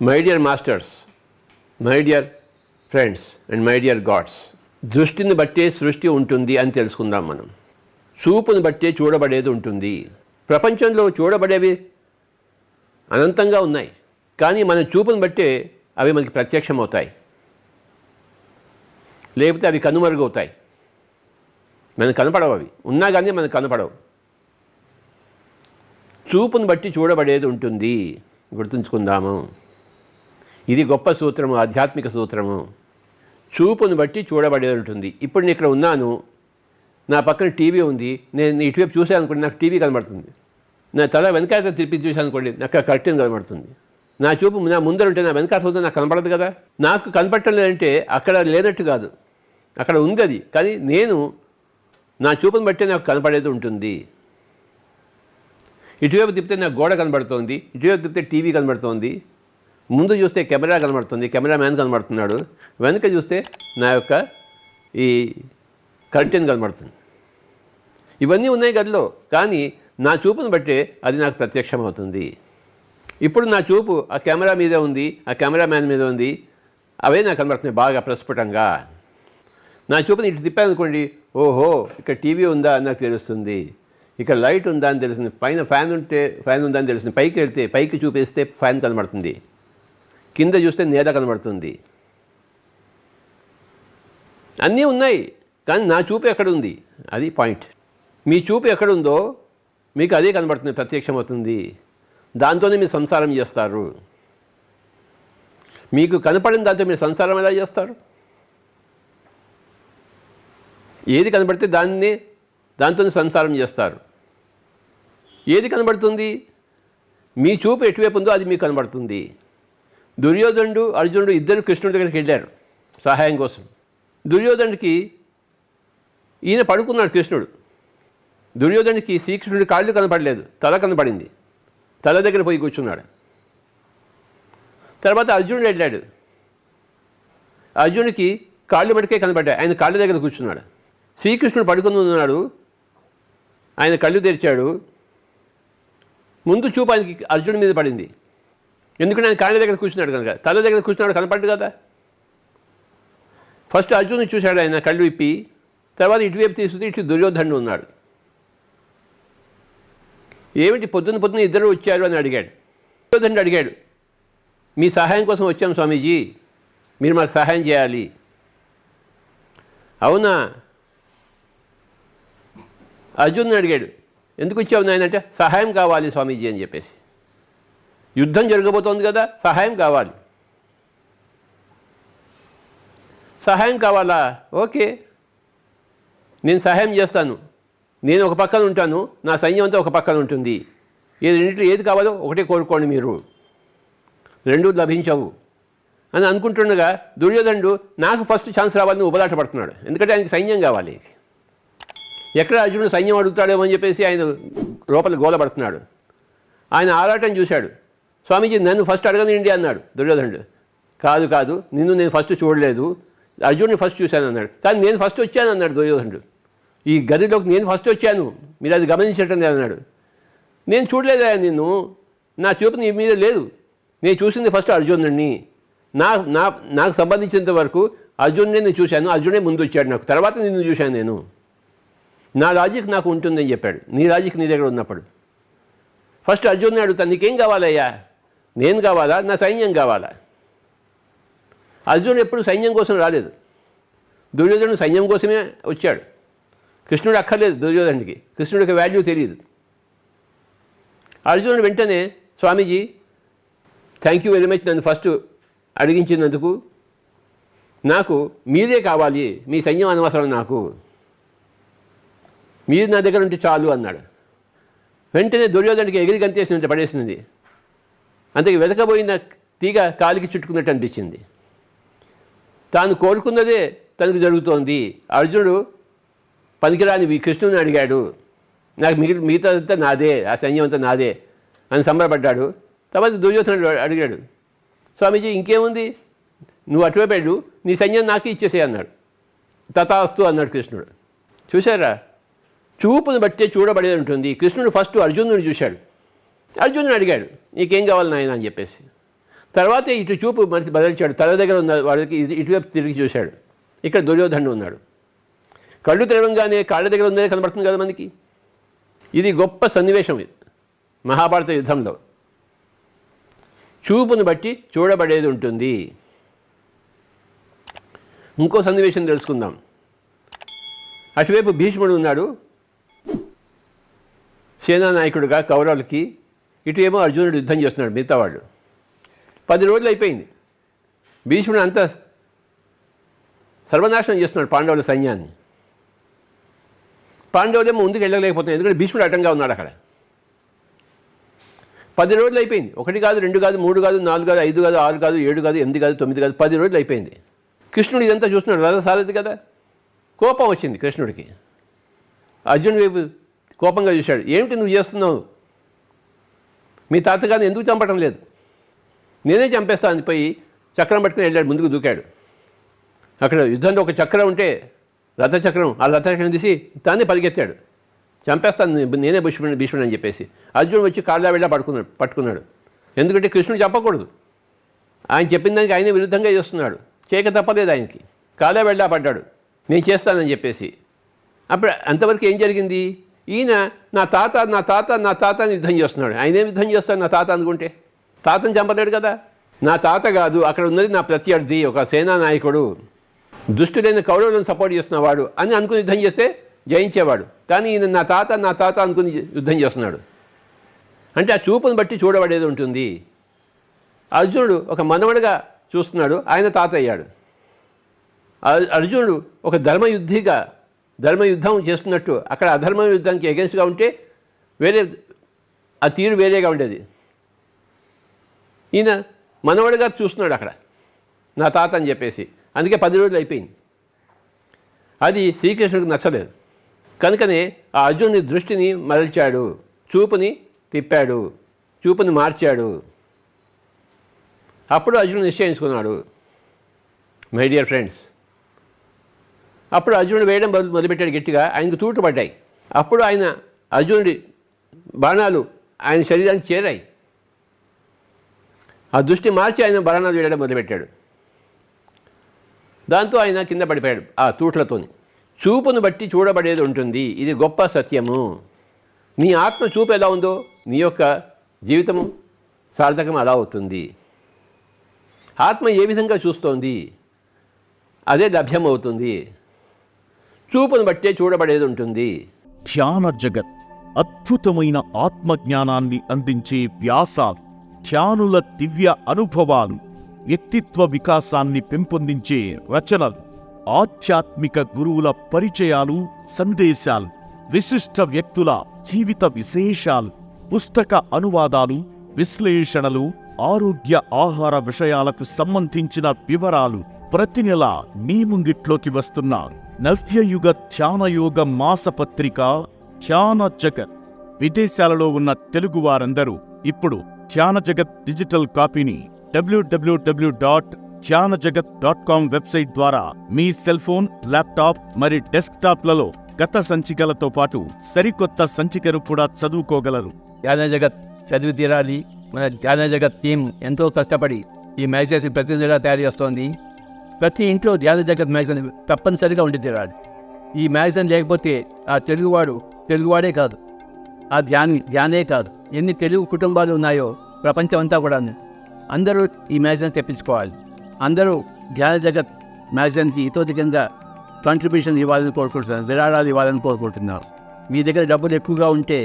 My dear masters, my dear friends and my dear God's, దృష్టిని బట్టే సృష్టి ఉంటుంది అని తెలుసుకుందాం మనం. చూపుని బట్టే చూడబడేది ఉంటుంది. ప్రపంచంలో చూడబడేవి అనంతంగా ఉన్నాయి, కానీ మన చూపుని బట్టే అవి మనకి ప్రత్యక్షమవుతాయి, లేకపోతే అవి కనుమరుగవుతాయి. మనకు కనపడవు, అవి ఉన్నా కానీ మనకు కనపడవు. చూపుని బట్టి చూడబడేది ఉంటుంది, గుర్తుంచుకుందాము. ఇది గొప్ప సూత్రము, ఆధ్యాత్మిక సూత్రము. చూపుని బట్టి చూడబడేది ఉంటుంది. ఇప్పుడు నేను ఇక్కడ ఉన్నాను, నా పక్కన టీవీ ఉంది, నేను ఇటువైపు చూసాను అనుకోండి, నాకు టీవీ కనబడుతుంది. నా తల వెనకాల తిప్పి చూసాను అనుకోండి, నాకు కర్టెన్ కనబడుతుంది. నా చూపు నా ముందర ఉంటే నా వెనకాల ఉంటే నాకు కనపడదు కదా. నాకు కనపడటం లేదంటే అక్కడ లేనట్టు కాదు, అక్కడ ఉంది అది, కానీ నేను నా చూపుని బట్టే నాకు కనపడేది ఉంటుంది. ఇటువైపు తిప్పితే నాకు గోడ కనబడుతోంది, ఇటువైపు తిప్పితే టీవీ కనబడుతోంది, ముందు చూస్తే కెమెరా కనబడుతుంది, కెమెరా మ్యాన్ కనబడుతున్నాడు, వెనక చూస్తే నా యొక్క ఈ కర్టెన్ కనబడుతుంది. ఇవన్నీ ఉన్నాయి గదిలో, కానీ నా చూపును బట్టే అది నాకు ప్రత్యక్షమవుతుంది. ఇప్పుడు నా చూపు ఆ కెమెరా మీద ఉంది, ఆ కెమెరా మ్యాన్ మీద ఉంది, అవే నాకు కనబడుతున్నాయి బాగా ప్రస్ఫుటంగా. నా చూపుని ఇటు తిప్పానుకోండి, ఓహో ఇక్కడ టీవీ ఉందా అని నాకు తెలుస్తుంది, ఇక్కడ లైట్ ఉందా అని తెలుస్తుంది, పైన ఫ్యాన్ ఉంటే ఫ్యాన్ ఉందా అని తెలుస్తుంది, పైకి వెళ్తే పైకి చూపిస్తే ఫ్యాన్ కనబడుతుంది, కింద చూస్తే నేల కనబడుతుంది. అన్నీ ఉన్నాయి, కానీ నా చూపు ఎక్కడుంది అది పాయింట్. మీ చూపు ఎక్కడుందో మీకు అదే కనబడుతుంది, ప్రత్యక్షమవుతుంది. దాంతోనే మీరు సంసారం చేస్తారు. మీకు కనపడిన దాంతో మీరు సంసారం ఎలా చేస్తారు? ఏది కనబడితే దాంతోనే సంసారం చేస్తారు. ఏది కనబడుతుంది? మీ చూపు ఎటువైపు ఉందో అది మీకు కనబడుతుంది. దుర్యోధనుడు అర్జునుడు ఇద్దరు కృష్ణుడి దగ్గరికి వెళ్ళారు సహాయం కోసం. దుర్యోధనుడికి ఈయన పడుకున్నాడు కృష్ణుడు. దుర్యోధనుడికి శ్రీకృష్ణుడి కాళ్ళు కనపడలేదు, తల కనపడింది. తల దగ్గర పోయి కూర్చున్నాడు. తర్వాత అర్జునుడు వెళ్ళాడు. అర్జునుడికి కాళ్ళు మటుకే కనపడ్డాయి, ఆయన కాళ్ళ దగ్గర కూర్చున్నాడు. శ్రీకృష్ణుడు పడుకుని ఉన్నాడు, ఆయన కళ్ళు తెరిచాడు. ముందు చూపు ఆయనకి అర్జునుడి మీద పడింది, ఎందుకంటే ఆయన కాళ్ళ దగ్గర కూర్చున్నాడు కనుక. తల దగ్గర కూర్చున్నాడు, కనపడ్డు కదా. ఫస్ట్ అర్జునుడు చూశాడు ఆయన కళ్ళు విప్పి. తర్వాత ఇటువైపు తీసుకుంటే ఇటు దుర్యోధనుడు ఉన్నాడు. ఏమిటి పొద్దున్న ఇద్దరు వచ్చారు అని అడిగాడు. దుర్యోధనుడు అడిగాడు, మీ సహాయం కోసం వచ్చాం స్వామీజీ, మీరు మాకు సహాయం చేయాలి. అవునా? అర్జునుడు అడిగాడు, ఎందుకు వచ్చావు నాయన అంటే, సహాయం కావాలి స్వామీజీ అని చెప్పేసి. యుద్ధం జరగబోతోంది కదా, సహాయం కావాలి. సహాయం కావాలా? ఓకే, నేను సహాయం చేస్తాను. నేను ఒక పక్కన ఉంటాను, నా సైన్యం అంతా ఒక పక్కన ఉంటుంది. రెండింటిలో ఏది కావాలో ఒకటే కోరుకోండి, మీరు రెండూ లభించవు అని అనుకుంటుండగా దుర్యోధనుడు నాకు ఫస్ట్ ఛాన్స్ రావాలని ఉబలాట పడుతున్నాడు. ఎందుకంటే ఆయనకి సైన్యం కావాలి. ఎక్కడ అర్జునుడు సైన్యం అడుగుతాడేమో అని చెప్పేసి ఆయన లోపల గోలపడుతున్నాడు. ఆయన ఆరాటం చూశాడు. స్వామీజీ నన్ను ఫస్ట్ అడగనిండి అన్నాడు దుర్యోధనుడు. కాదు, నేను ఫస్ట్ చూడలేదు, అర్జునుడిని ఫస్ట్ చూశాను అన్నాడు. కానీ నేను ఫస్ట్ వచ్చాను అన్నాడు దుర్యోధనుడు. ఈ గదిలోకి నేను ఫస్ట్ వచ్చాను, మీరు అది గమనించటం లేదన్నాడు. నేను చూడలేదా నిన్ను, నా చూపు నీ మీద లేదు, నేను చూసింది ఫస్ట్ అర్జునుడిని. నాకు సంబంధించినంత వరకు అర్జునుడే నేను చూశాను, అర్జునుడే ముందు వచ్చాడు నాకు, తర్వాత నిన్ను చూశాను నేను. నా లాజిక్ నాకు ఉంటుందని చెప్పాడు. నీ లాజిక్ నీ దగ్గర ఉన్నప్పుడు ఫస్ట్ అర్జునుడిని అడుగుతాను, నీకేం కావాలయ్యా? నేను కావాలా, నా సైన్యం కావాలా? అర్జునుడు ఎప్పుడు సైన్యం కోసం రాలేదు, దుర్యోధనుడు సైన్యం కోసమే వచ్చాడు. కృష్ణుడు అక్కర్లేదు దుర్యోధనుడికి, కృష్ణుడికి వాల్యూ తెలియదు. అర్జునుడు వెంటనే, స్వామీజీ థ్యాంక్ యూ వెరీ మచ్, నన్ను ఫస్ట్ అడిగించినందుకు. నాకు మీరే కావాలి, మీ సైన్యం అనవసరం, నాకు మీరు నా దగ్గర ఉంటే చాలు అన్నాడు. వెంటనే దుర్యోధనుడికి ఎగిరి గంతేసినట్టు పడేసినది. అంతకి వెతకబోయిన తీగ కాలికి చుట్టుకున్నట్టు అనిపించింది. తాను కోరుకున్నదే తనకు జరుగుతోంది. అర్జునుడు పనికిరాని కృష్ణుని అడిగాడు, నాకు మిగతా అంతా నాదే, ఆ సైన్యం అంతా నాదే అని సంబరపడ్డాడు. తర్వాత దుర్యోధనుడు అడిగాడు, స్వామీజీ ఇంకేముంది, నువ్వు అటువైపు వెళ్ళు, నీ సైన్యం నాకే ఇచ్చేసే అన్నాడు. తథాస్తు అన్నాడు కృష్ణుడు. చూశారా, చూపును బట్టే చూడబడేది ఉంటుంది. కృష్ణుడు ఫస్ట్ అర్జునుడిని చూశాడు. అర్జునుడు అడిగాడు, నీకేం కావాలి నాయన అని చెప్పేసి. తర్వాత ఇటు చూపు మనిషి బదిలిచాడు. తల దగ్గర ఉన్న వాడికి ఇటువైపు తిరిగి చూశాడు. ఇక్కడ దుర్యోధనుడు ఉన్నాడు. కళ్ళు తెరవంగానే కాళ్ళ దగ్గర ఉందని కనబడుతుంది కదా మనకి. ఇది గొప్ప సన్నివేశం మహాభారత యుద్ధంలో. చూపును బట్టి చూడబడేది ఉంటుంది. ఇంకో సన్నివేశం తెలుసుకుందాం. అటువైపు భీష్ముడు ఉన్నాడు సేనానాయకుడిగా కౌరవులకి. ఇటువేమో అర్జునుడు యుద్ధం చేస్తున్నాడు మిగతా వాళ్ళు. 10 రోజులు అయిపోయింది. భీష్ముడు అంతా సర్వనాశనం చేస్తున్నాడు పాండవుల సైన్యాన్ని. పాండవులేమో ముందుకు వెళ్ళలేకపోతున్నాయి, ఎందుకంటే భీష్ముడు అడ్డంగా ఉన్నాడు అక్కడ. 10 రోజులు అయిపోయింది. 1 కాదు, 2 కాదు, 3 కాదు, 4 కాదు, 5 కాదు, 6 కాదు, 7 కాదు, 8 కాదు, 9 కాదు, 10 రోజులు అయిపోయింది. కృష్ణుడు ఇదంతా చూస్తున్నాడు. రథసారథి కదా. కోపం వచ్చింది కృష్ణుడికి. అర్జునుడి వైపు కోపంగా చూశాడు. ఏమిటి నువ్వు చేస్తున్నావు? మీ తాతగారిని ఎందుకు చంపటం లేదు? నేనే చంపేస్తాను పోయి చక్రం పట్టుకుని వెళ్ళాడు, ముందుకు దూకాడు. అక్కడ యుద్ధంలో ఒక చక్రం ఉంటే రథచక్రం, ఆ రథచక్రం తీసి తానే పరిగెత్తాడు. చంపేస్తాను నేనే భీష్ముడు అని చెప్పేసి. అర్జునుడు వచ్చి కాళ్ళ వెళ్ళా పట్టుకున్నాడు. ఎందుకంటే కృష్ణుడు చెప్పకూడదు. ఆయన చెప్పిన దానికి ఆయనే విరుద్ధంగా చేస్తున్నాడు. చేయక తప్పలేదు ఆయనకి. కాళ్ళ వెళ్ళా పడ్డాడు, నేను చేస్తానని చెప్పేసి. అప్పుడు అంతవరకు ఏం జరిగింది? ఈయన నా తాత నా తాత నా తాత అని యుద్ధం చేస్తున్నాడు. ఆయన ఏం యుద్ధం చేస్తాడు నా తాత అనుకుంటే? తాతని చంపలేడు కదా. నా తాత కాదు, అక్కడ ఉన్నది నా ప్రత్యర్థి, ఒక సేనా నాయకుడు, దుష్టుడైన కౌరవులను సపోర్ట్ చేస్తున్నవాడు అని అనుకుని యుద్ధం చేస్తే జయించేవాడు. కానీ ఈయన నా తాత అనుకుని యుద్ధం చేస్తున్నాడు. అంటే ఆ చూపును బట్టి చూడబడేది ఉంటుంది. అర్జునుడు ఒక మనవడిగా చూస్తున్నాడు, ఆయన తాత అయ్యాడు. అర్జునుడు ఒక ధర్మయుద్ధం చేస్తున్నట్టు అక్కడ అధర్మ యుద్ధానికి ఎగెన్స్ట్గా ఉంటే వేరే ఆ తీరు వేరేగా ఉండేది. ఈయన మనవడిగా చూస్తున్నాడు అక్కడ నా తాత అని చెప్పేసి. అందుకే 10 రోజులు అయిపోయింది. అది శ్రీకృష్ణుడికి నచ్చలేదు. కనుకనే ఆ అర్జునుడి దృష్టిని మరల్చాడు, చూపుని తిప్పాడు, చూపుని మార్చాడు. అప్పుడు అర్జునుడు నిశ్చయించుకున్నాడు. మై డియర్ ఫ్రెండ్స్, అప్పుడు అర్జునుడు వేయడం మొదలుపెట్టాడు గట్టిగా. ఆయనకు తూట్లు పడ్డాయి. అప్పుడు అర్జునుడి బాణాలు ఆయన శరీరానికి చేరాయి. ఆ దృష్టి మార్చి ఆయన బాణాలు వేయడం మొదలుపెట్టాడు. దాంతో ఆయన కింద పడిపోయాడు ఆ తూట్లతోని. చూపును బట్టి చూడబడేది ఉంటుంది. ఇది గొప్ప సత్యము. నీ ఆత్మ చూపు ఎలా ఉందో నీ యొక్క జీవితము సార్థకం అలా అవుతుంది. ఆత్మ ఏ విధంగా చూస్తోంది అదే లభ్యమవుతుంది. చూపును బట్టే చూడబడేది ఉంటుంది. ధ్యాన జగత్ అద్భుతమైన ఆత్మజ్ఞానాన్ని అందించే వ్యాసాలు, ధ్యానుల దివ్య అనుభవాలు, వ్యక్తిత్వ వికాసాన్ని పెంపొందించే రచనలు, ఆధ్యాత్మిక గురువుల పరిచయాలు, సందేశాలు, విశిష్ట వ్యక్తుల జీవిత విశేషాలు, పుస్తక అనువాదాలు, విశ్లేషణలు, ఆరోగ్య ఆహార విషయాలకు సంబంధించిన వివరాలు ప్రతి నెల మీ ముంగిట్లోకి వస్తున్న నవ్యయుగ ధ్యానయోగ మాసపత్రిక ధ్యాన జగత్. విదేశాలలో ఉన్న తెలుగు వారందరూ ఇప్పుడు ధ్యాన జగత్ డిజిటల్ కాపీని www.dhyanjagat.com వెబ్సైట్ ద్వారా మీ సెల్ ఫోన్, ల్యాప్టాప్ మరి డెస్క్టాప్లలో గత సంచికలతో పాటు సరికొత్త సంచికను కూడా చదువుకోగలరు. ధ్యాన జగత్ చదివి తీరాలి. మన ధ్యాన జగత్ టీం ఎంతో కష్టపడి ఈ మ్యాగజైన్స్ ప్రతి నెలా తయారు చేస్తోంది. ప్రతి ఇంట్లో ధ్యాన జగత్ మ్యాగజైన్ తప్పనిసరిగా ఉండి తీరాలి. ఈ మ్యాగజైన్ లేకపోతే ఆ తెలుగువాడే కాదు, ఆ ధ్యానే కాదు, ఎన్ని తెలుగు కుటుంబాలు ఉన్నాయో ప్రపంచం అంతా కూడా అందరూ ఈ మ్యాగజైన్ తెప్పించుకోవాలి. అందరూ ధ్యాన జగత్ మ్యాగజైన్కి ఇతోధికంగా కాంట్రిబ్యూషన్ ఇవ్వాలని కోరుకుంటున్నారు, విరాళాలు ఇవ్వాలని కోరుకుంటున్నారు. మీ దగ్గర డబ్బులు ఎక్కువగా ఉంటే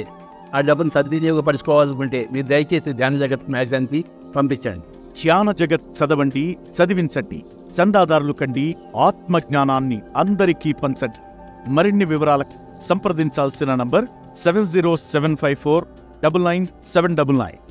ఆ డబ్బును సద్వినియోగపరచుకోవాలనుకుంటే మీరు దయచేసి ధ్యాన జగత్ మ్యాగజైన్కి పంపించండి. ధ్యాన జగత్ చదవండి, చదివించండి, చందాదారులు కండి, ఆత్మజ్ఞానాన్ని అందరికీ పంచండి. మరిన్ని వివరాలకు సంప్రదించాల్సిన నంబర్ 70754999799.